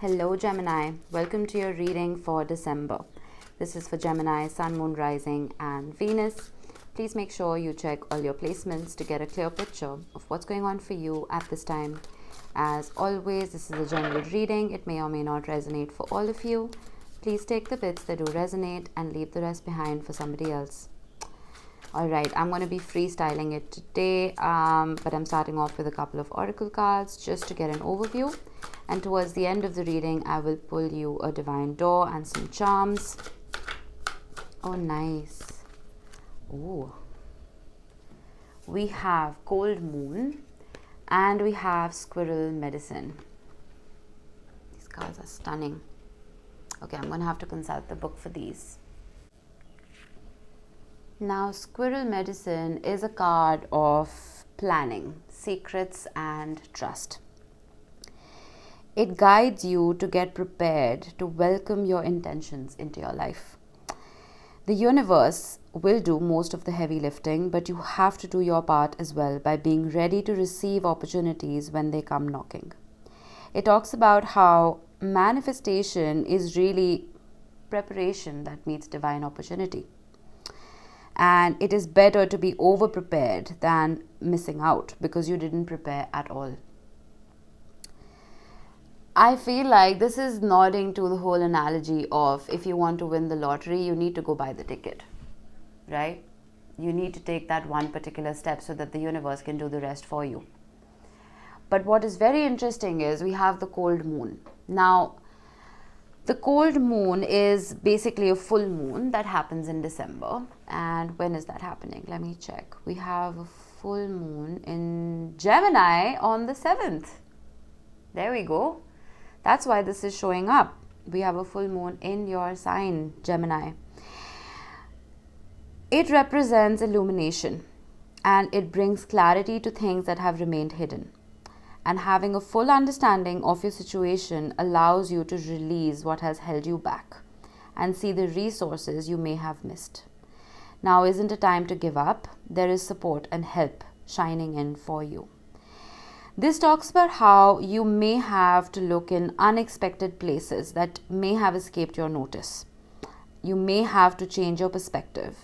Hello Gemini, welcome to your reading for December. This is for Gemini, Sun, Moon, Rising and Venus. Please make sure you check all your placements to get a clear picture of what's going on for you at this time. As always, this is a general reading. It may or may not resonate for all of you. Please take the bits that do resonate and leave the rest behind for somebody else. Alright, I'm going to be freestyling it today, but I'm starting off with a couple of oracle cards just to get an overview. And towards the end of the reading, I will pull you a divine door and some charms. Oh, nice. Ooh. We have cold moon and we have squirrel medicine. These cards are stunning. Okay, I'm going to have to consult the book for these. Now, squirrel medicine is a card of planning, secrets and trust. It guides you to get prepared to welcome your intentions into your life. The universe will do most of the heavy lifting, but you have to do your part as well by being ready to receive opportunities when they come knocking. It talks about how manifestation is really preparation that meets divine opportunity. And it is better to be over-prepared than missing out because you didn't prepare at all. I feel like this is nodding to the whole analogy of if you want to win the lottery, you need to go buy the ticket, right? You need to take that one particular step so that the universe can do the rest for you. But what is very interesting is we have the cold moon. Now, the cold moon is basically a full moon that happens in December. And when is that happening? Let me check. We have a full moon in Gemini on the 7th. There we go. That's why this is showing up. We have a full moon in your sign, Gemini. It represents illumination and it brings clarity to things that have remained hidden. And having a full understanding of your situation allows you to release what has held you back and see the resources you may have missed. Now isn't a time to give up. There is support and help shining in for you. This talks about how you may have to look in unexpected places that may have escaped your notice. You may have to change your perspective.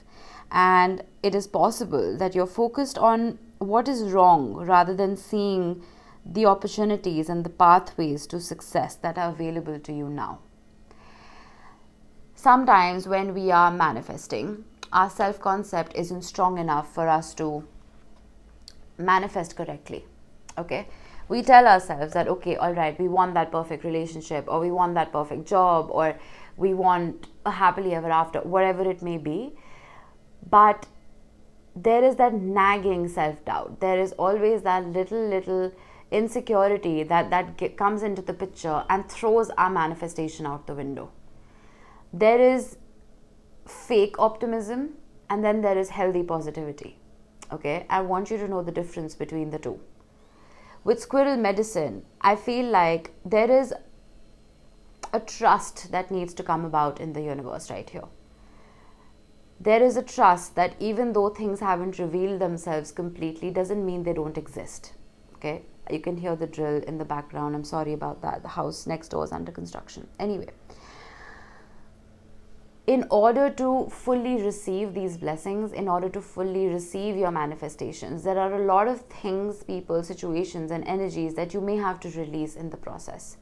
And it is possible that you're focused on what is wrong rather than seeing the opportunities and the pathways to success that are available to you now. Sometimes when we are manifesting, our self-concept isn't strong enough for us to manifest correctly. Okay, we tell ourselves that, okay, all right, we want that perfect relationship, or we want that perfect job, or we want a happily ever after, whatever it may be. But there is that nagging self-doubt. There is always that little insecurity that comes into the picture and throws our manifestation out the window. There is fake optimism and then there is healthy positivity. Okay, I want you to know the difference between the two. With squirrel medicine, I feel like there is a trust that needs to come about in the universe right here. There is a trust that even though things haven't revealed themselves completely, doesn't mean they don't exist. Okay, you can hear the drill in the background. I'm sorry about that. The house next door is under construction. Anyway, in order to fully receive these blessings, in order to fully receive your manifestations, there are a lot of things, people, situations and energies that you may have to release in the process.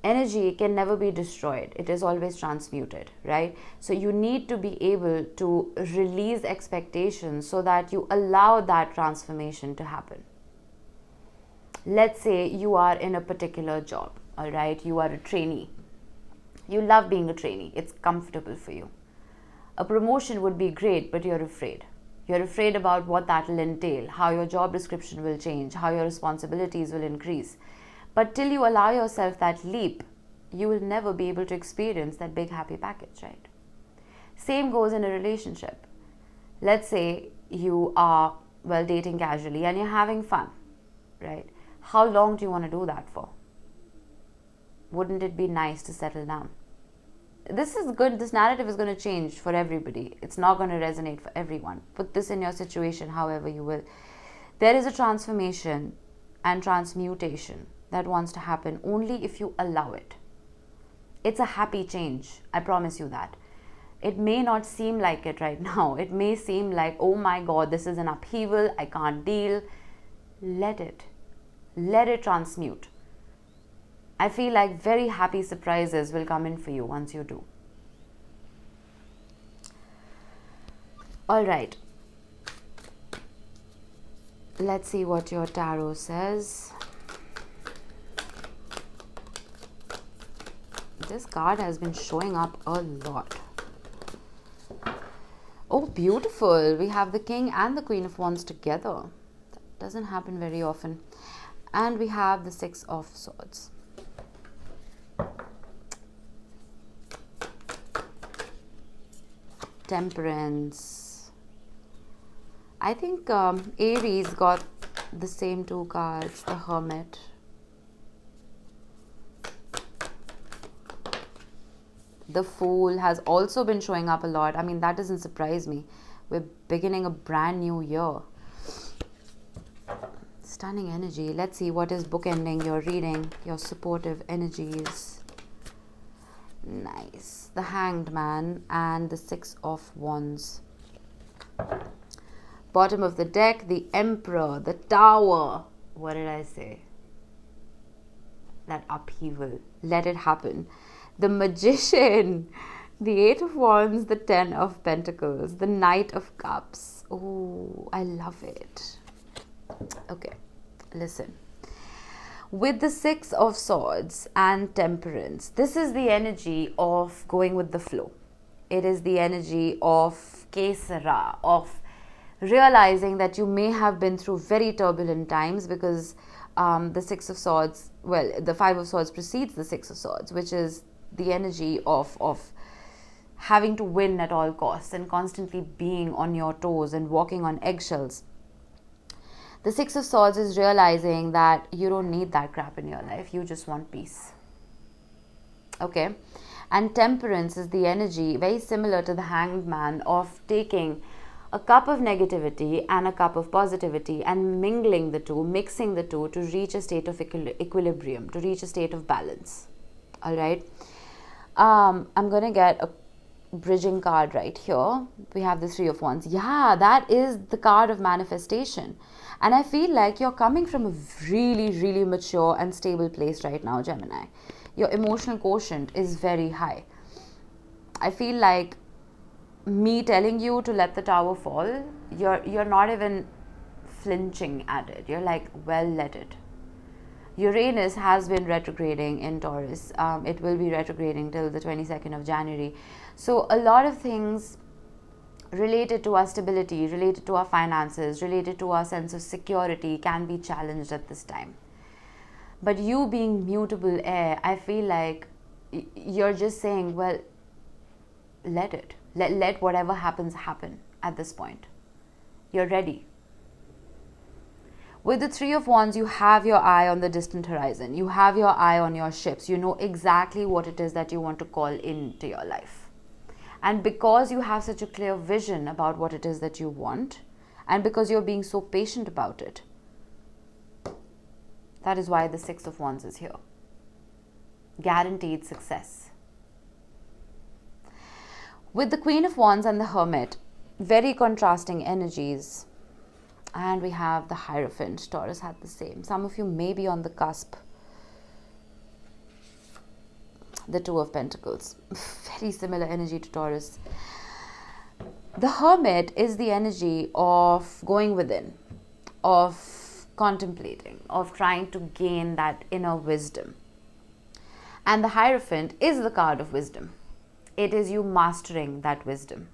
Energy can never be destroyed. It is always transmuted, right? So you need to be able to release expectations so that you allow that transformation to happen. Let's say you are in a particular job, all right? You are a trainee. You love being a trainee. It's comfortable for you. A promotion would be great, but you're afraid. You're afraid about what that will entail, how your job description will change, how your responsibilities will increase. But till you allow yourself that leap, you will never be able to experience that big happy package, right? Same goes in a relationship. Let's say you are, dating casually and you're having fun, right? How long do you want to do that for? Wouldn't it be nice to settle down? This is good. This narrative is going to change for everybody. It's not going to resonate for everyone. Put this in your situation however you will. There is a transformation and transmutation that wants to happen only if you allow it. It's a happy change. I promise you that. It may not seem like it right now. It may seem like, oh my God, this is an upheaval. I can't deal. Let it. Let it transmute. I feel like very happy surprises will come in for you once you do. All right. Let's see what your tarot says. This card has been showing up a lot. Oh, beautiful. We have the King and the Queen of Wands together. That doesn't happen very often. And we have the Six of Swords. Temperance. I think Aries got the same two cards, the Hermit. The Fool has also been showing up a lot. I mean, that doesn't surprise me. We're beginning a brand new year. Stunning energy. Let's see what is bookending your reading, your supportive energies. Nice. The Hanged Man and the Six of Wands. Bottom of the deck, the Emperor, the Tower. What did I say? That upheaval. Let it happen. The Magician, the Eight of Wands, the Ten of Pentacles, the Knight of Cups. Oh, I love it. Okay, listen. With the Six of Swords and Temperance, this is the energy of going with the flow. It is the energy of que sera, of realizing that you may have been through very turbulent times, because the Six of Swords, well, the Five of Swords precedes the Six of Swords, which is the energy of having to win at all costs and constantly being on your toes and walking on eggshells. The Six of Swords is realizing that you don't need that crap in your life. You just want peace. Okay? And Temperance is the energy, very similar to the Hanged Man, of taking a cup of negativity and a cup of positivity and mingling the two, mixing the two to reach a state of equilibrium, to reach a state of balance. All right? I'm going to get a bridging card right here. We have the Three of Wands. Yeah, that is the card of manifestation. And I feel like you're coming from a really, really mature and stable place right now, Gemini. Your emotional quotient is very high. I feel like me telling you to let the tower fall, you're not even flinching at it. You're like, well, let it. Uranus has been retrograding in Taurus. It will be retrograding till the 22nd of January. So a lot of things related to our stability, related to our finances, related to our sense of security can be challenged at this time. But you being mutable air, I feel like you're just saying, well, let it. Let whatever happens happen at this point. You're ready. With the Three of Wands, you have your eye on the distant horizon. You have your eye on your ships. You know exactly what it is that you want to call into your life. And because you have such a clear vision about what it is that you want, and because you're being so patient about it, that is why the Six of Wands is here. Guaranteed success. With the Queen of Wands and the Hermit, very contrasting energies. And we have the Hierophant. Taurus had the same. Some of you may be on the cusp. The Two of Pentacles. Very similar energy to Taurus. The Hermit is the energy of going within, of contemplating, of trying to gain that inner wisdom. And the Hierophant is the card of wisdom. It is you mastering that wisdom.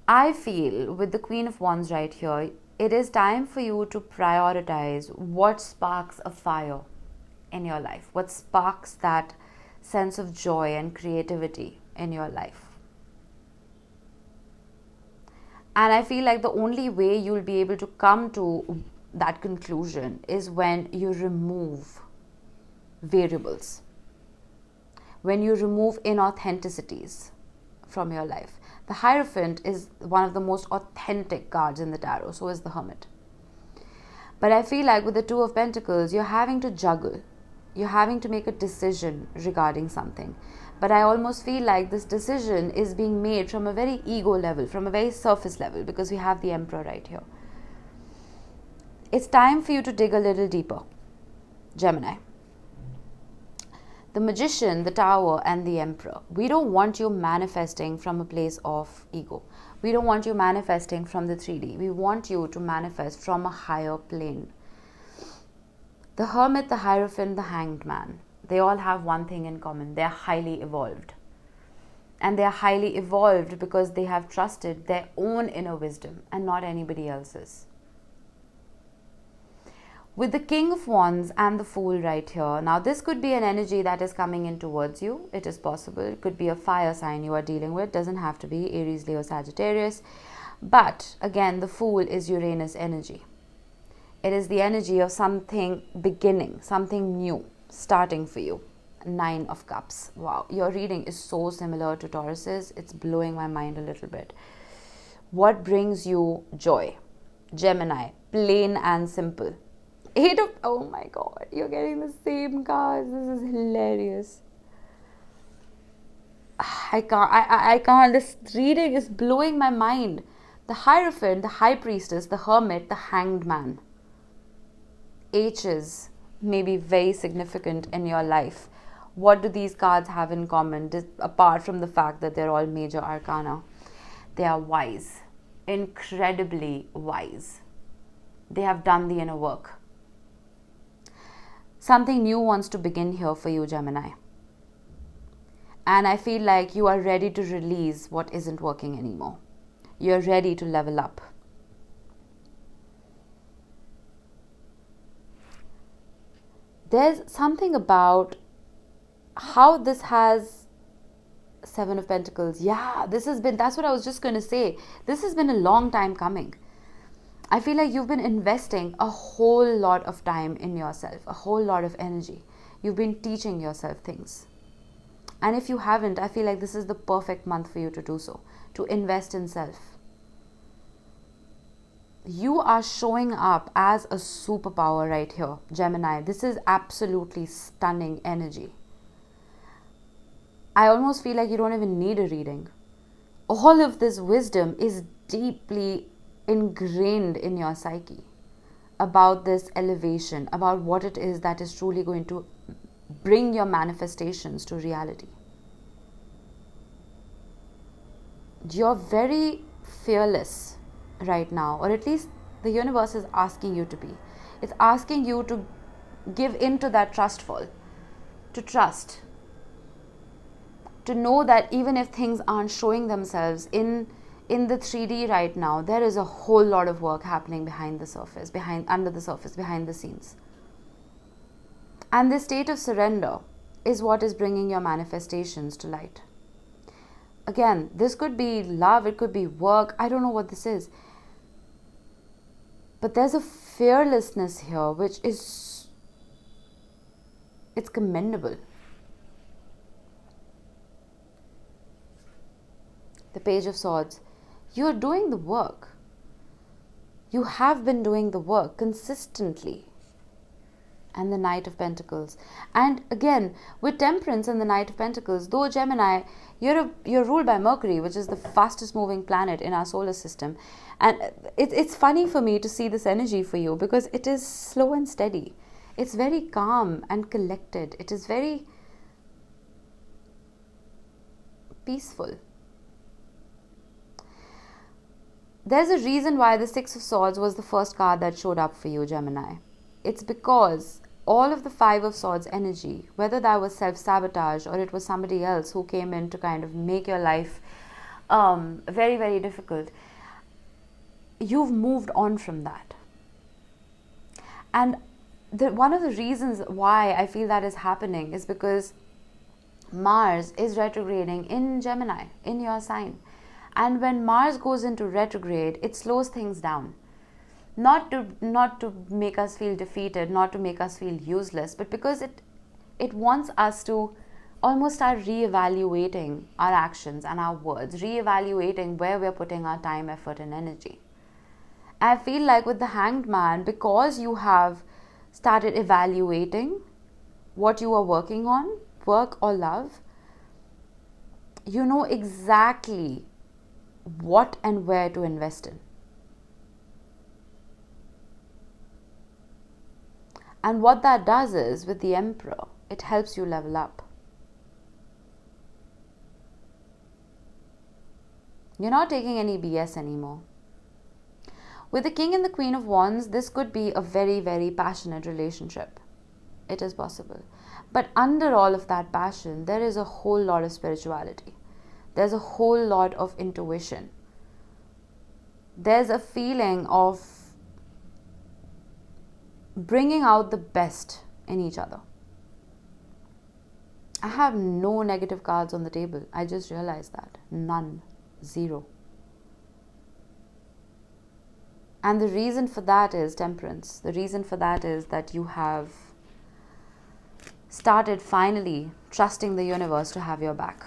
I feel with the Queen of Wands right here, it is time for you to prioritize what sparks a fire in your life, what sparks that sense of joy and creativity in your life. And I feel like the only way you'll be able to come to that conclusion is when you remove variables, when you remove inauthenticities from your life. The Hierophant is one of the most authentic cards in the tarot, so is the Hermit. But I feel like with the Two of Pentacles, you're having to juggle. You're having to make a decision regarding something. But I almost feel like this decision is being made from a very ego level, from a very surface level, because we have the Emperor right here. It's time for you to dig a little deeper, Gemini. The Magician, the Tower, and the Emperor. We don't want you manifesting from a place of ego. We don't want you manifesting from the 3D. We want you to manifest from a higher plane. The Hermit, the Hierophant, the Hanged Man. They all have one thing in common. They are highly evolved. And they are highly evolved because they have trusted their own inner wisdom and not anybody else's. With the King of Wands and the Fool right here. Now this could be an energy that is coming in towards you. It is possible. It could be a fire sign you are dealing with. Doesn't have to be Aries, Leo, Sagittarius. But again, the Fool is Uranus energy. It is the energy of something beginning, something new, starting for you. 9 of Cups. Wow, your reading is so similar to Taurus's. It's blowing my mind a little bit. What brings you joy? Gemini, plain and simple. 8 of, oh my God, you're getting the same cards. This is hilarious. I can't. This reading is blowing my mind. The Hierophant, the High Priestess, the Hermit, the Hanged Man. H's may be very significant in your life. What do these cards have in common, apart from the fact that they're all major arcana? They are wise, incredibly wise. They have done the inner work. Something new wants to begin here for you, Gemini. And I feel like you are ready to release what isn't working anymore. You're ready to level up. There's something about how this has 7 of Pentacles. Yeah, that's what I was just going to say. This has been a long time coming. I feel like you've been investing a whole lot of time in yourself, a whole lot of energy. You've been teaching yourself things. And if you haven't, I feel like this is the perfect month for you to do so, to invest in self. You are showing up as a superpower right here, Gemini. This is absolutely stunning energy. I almost feel like you don't even need a reading. All of this wisdom is deeply ingrained in your psyche about this elevation, about what it is that is truly going to bring your manifestations to reality. You're very fearless right now, or at least the universe is asking you to be. It's asking you to give into that trustful, to trust, to know that even if things aren't showing themselves in the 3D right now, there is a whole lot of work happening behind the surface, under the surface, behind the scenes. And this state of surrender is what is bringing your manifestations to light. Again, this could be love, it could be work, I don't know what this is. But there's a fearlessness here which is, it's commendable. The Page of Swords. You're doing the work. You have been doing the work consistently. And the Knight of Pentacles. And again, with Temperance and the Knight of Pentacles, though Gemini, you're ruled by Mercury, which is the fastest moving planet in our solar system. And it's funny for me to see this energy for you because it is slow and steady. It's very calm and collected. It is very peaceful. There's a reason why the Six of Swords was the first card that showed up for you, Gemini. It's because all of the Five of Swords energy, whether that was self-sabotage or it was somebody else who came in to kind of make your life very, very difficult, you've moved on from that. And one of the reasons why I feel that is happening is because Mars is retrograding in Gemini, in your sign. And when Mars goes into retrograde, it slows things down. Not to make us feel defeated, not to make us feel useless, but because it wants us to almost start reevaluating our actions and our words, reevaluating where we're putting our time, effort, and energy. I feel like with the Hanged Man, because you have started evaluating what you are working on, work or love, you know exactly what and where to invest in. And what that does is, with the Emperor, it helps you level up. You're not taking any BS anymore. With the King and the Queen of Wands, this could be a very, very passionate relationship. It is possible. But under all of that passion, there is a whole lot of spirituality. There's a whole lot of intuition. There's a feeling of bringing out the best in each other. I have no negative cards on the table. I just realized that. None. Zero. And the reason for that is Temperance. The reason for that is that you have started finally trusting the universe to have your back.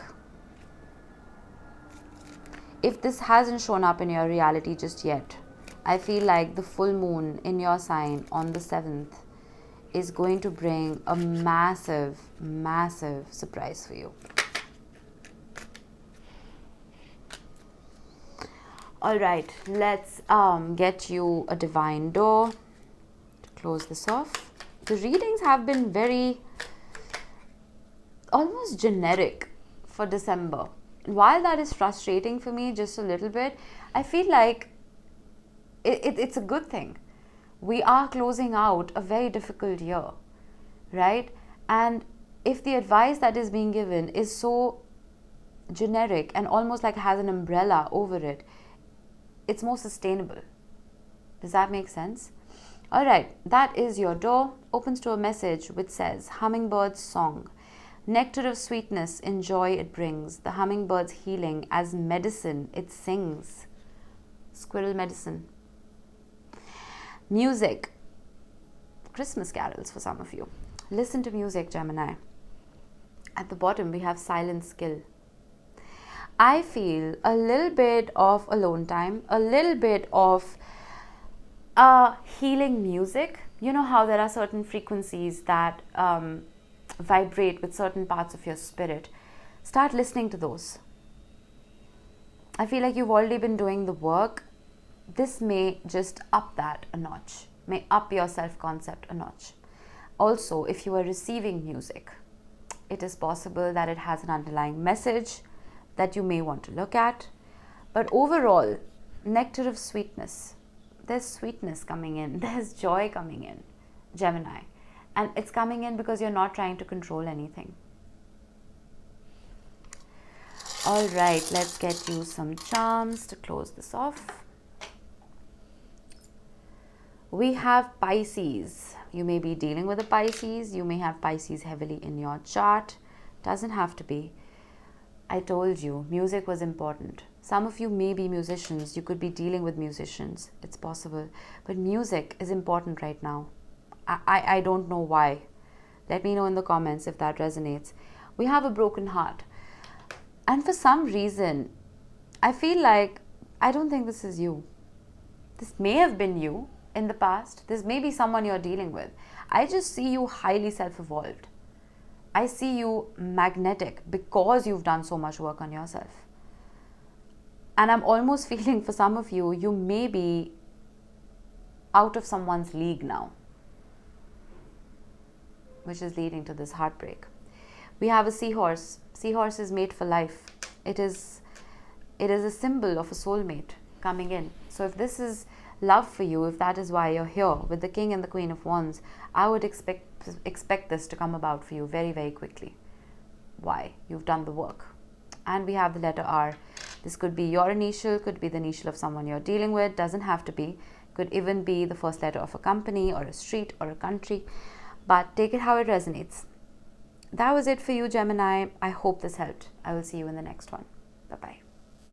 If this hasn't shown up in your reality just yet, I feel like the full moon in your sign on the 7th is going to bring a massive, massive surprise for you. All right, let's get you a divine door to close this off. The readings have been very, almost generic for December. While that is frustrating for me just a little bit, I feel like it's a good thing. We are closing out a very difficult year, right? And if the advice that is being given is so generic and almost like has an umbrella over it, it's more sustainable. Does that make sense? All right, that is your door. Opens to a message which says, Hummingbird's song. Nectar of sweetness in joy it brings. The hummingbird's healing as medicine it sings. Squirrel medicine. Music. Christmas carols for some of you. Listen to music, Gemini. At the bottom, we have silent skill. I feel a little bit of alone time, a little bit of healing music. You know how there are certain frequencies that vibrate with certain parts of your spirit. Start listening to those. I feel like you've already been doing the work. This may just up that a notch, may up your self-concept a notch. Also, if you are receiving music, it is possible that it has an underlying message that you may want to look at. But overall, nectar of sweetness. There's sweetness coming in. There's joy coming in, Gemini. And it's coming in because you're not trying to control anything. All right, let's get you some charms to close this off. We have Pisces. You may be dealing with a Pisces. You may have Pisces heavily in your chart. Doesn't have to be. I told you, music was important. Some of you may be musicians. You could be dealing with musicians. It's possible. But music is important right now. I don't know why. Let me know in the comments if that resonates. We have a broken heart. And for some reason, I feel like, I don't think this is you. This may have been you in the past. This may be someone you're dealing with. I just see you highly self-evolved. I see you magnetic because you've done so much work on yourself. And I'm almost feeling for some of you, you may be out of someone's league now, which is leading to this heartbreak. We have a seahorse. Seahorse is made for life. It is a symbol of a soulmate coming in. So if this is love for you, if that is why you're here with the King and the Queen of Wands, I would expect this to come about for you very, very quickly. Why? You've done the work. And we have the letter R. This could be your initial, could be the initial of someone you're dealing with, doesn't have to be. Could even be the first letter of a company or a street or a country. But take it how it resonates. That was it for you, Gemini. I hope this helped. I will see you in the next one. Bye-bye.